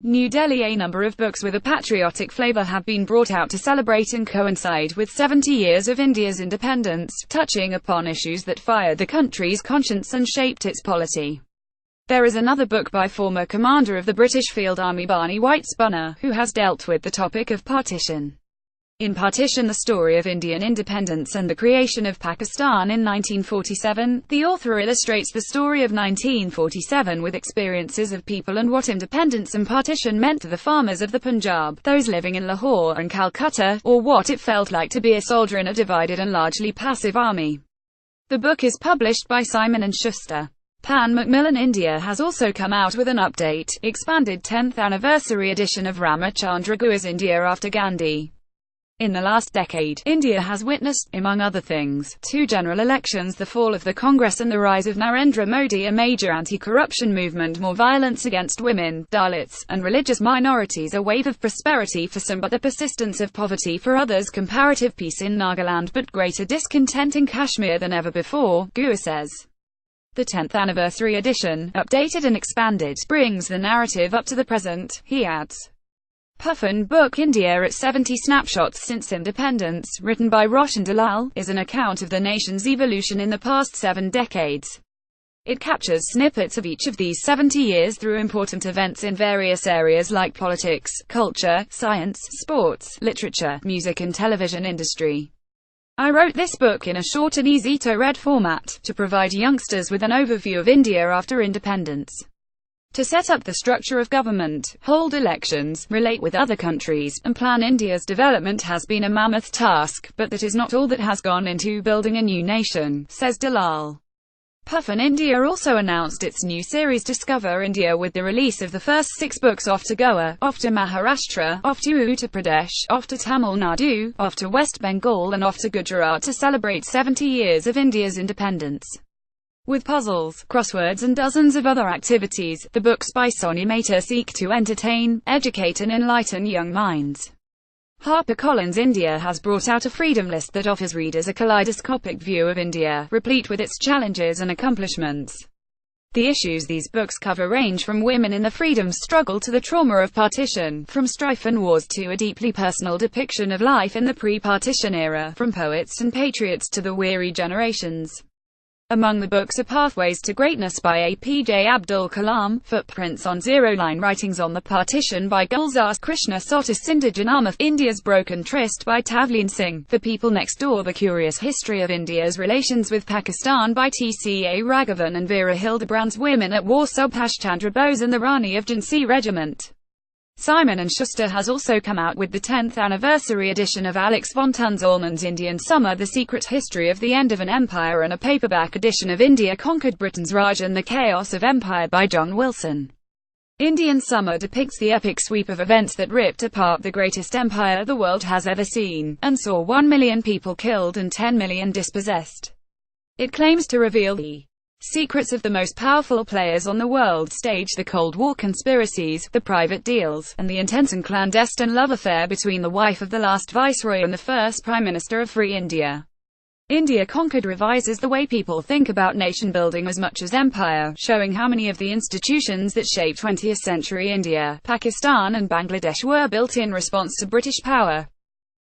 New Delhi. A number of books with a patriotic flavor have been brought out to celebrate and coincide with 70 years of India's independence, touching upon issues that fired the country's conscience and shaped its polity. There is another book by former commander of the British Field Army Barney White-Spunner, who has dealt with the topic of partition. In Partition: The Story of Indian Independence and the Creation of Pakistan in 1947, the author illustrates the story of 1947 with experiences of people and what independence and partition meant to the farmers of the Punjab, those living in Lahore and Calcutta, or what it felt like to be a soldier in a divided and largely passive army. The book is published by Simon & Schuster. Pan Macmillan India has also come out with an update, expanded 10th anniversary edition of Ramachandra Guha's India After Gandhi. In the last decade, India has witnessed, among other things, 2 general elections, the fall of the Congress and the rise of Narendra Modi, a major anti-corruption movement, more violence against women, Dalits, and religious minorities, a wave of prosperity for some but the persistence of poverty for others, comparative peace in Nagaland but greater discontent in Kashmir than ever before, Guha says. The 10th anniversary edition, updated and expanded, brings the narrative up to the present, he adds. Puffin book India at 70 Snapshots Since Independence, written by Roshan Dalal, is an account of the nation's evolution in the past 7 decades. It captures snippets of each of these 70 years through important events in various areas like politics, culture, science, sports, literature, music and television industry. I wrote this book in a short and easy-to-read format, to provide youngsters with an overview of India after independence. To set up the structure of government, hold elections, relate with other countries, and plan India's development has been a mammoth task, but that is not all that has gone into building a new nation, says Dalal. Puffin India also announced its new series Discover India with the release of the first 6 books Off to Goa, Off to Maharashtra, Off to Uttar Pradesh, Off to Tamil Nadu, Off to West Bengal and Off to Gujarat to celebrate 70 years of India's independence. With puzzles, crosswords and dozens of other activities, the books by Sonia Mehta seek to entertain, educate and enlighten young minds. HarperCollins India has brought out a freedom list that offers readers a kaleidoscopic view of India, replete with its challenges and accomplishments. The issues these books cover range from women in the freedom struggle to the trauma of partition, from strife and wars to a deeply personal depiction of life in the pre-partition era, from poets and patriots to the weary generations. Among the books are Pathways to Greatness by APJ Abdul Kalam, Footprints on Zero Line, Writings on the Partition by Gulzar Krishna Sotis, Sindhu Janama, India's Broken Tryst by Tavleen Singh, The People Next Door, The Curious History of India's Relations with Pakistan by T.C.A. Raghavan and Vera Hildebrand's Women at War, Subhash Chandra Bose and the Rani of Jhansi Regiment. Simon & Schuster has also come out with the 10th anniversary edition of Alex von Tunzelmann's Indian Summer, The Secret History of the End of an Empire, and a paperback edition of India Conquered Britain's Raj and the Chaos of Empire by John Wilson. Indian Summer depicts the epic sweep of events that ripped apart the greatest empire the world has ever seen, and saw 1 million people killed and 10 million dispossessed. It claims to reveal the secrets of the most powerful players on the world stage, the Cold War conspiracies, the private deals, and the intense and clandestine love affair between the wife of the last viceroy and the first prime minister of Free India. India Conquered revises the way people think about nation building as much as empire, showing how many of the institutions that shaped 20th century India, Pakistan and Bangladesh were built in response to British power.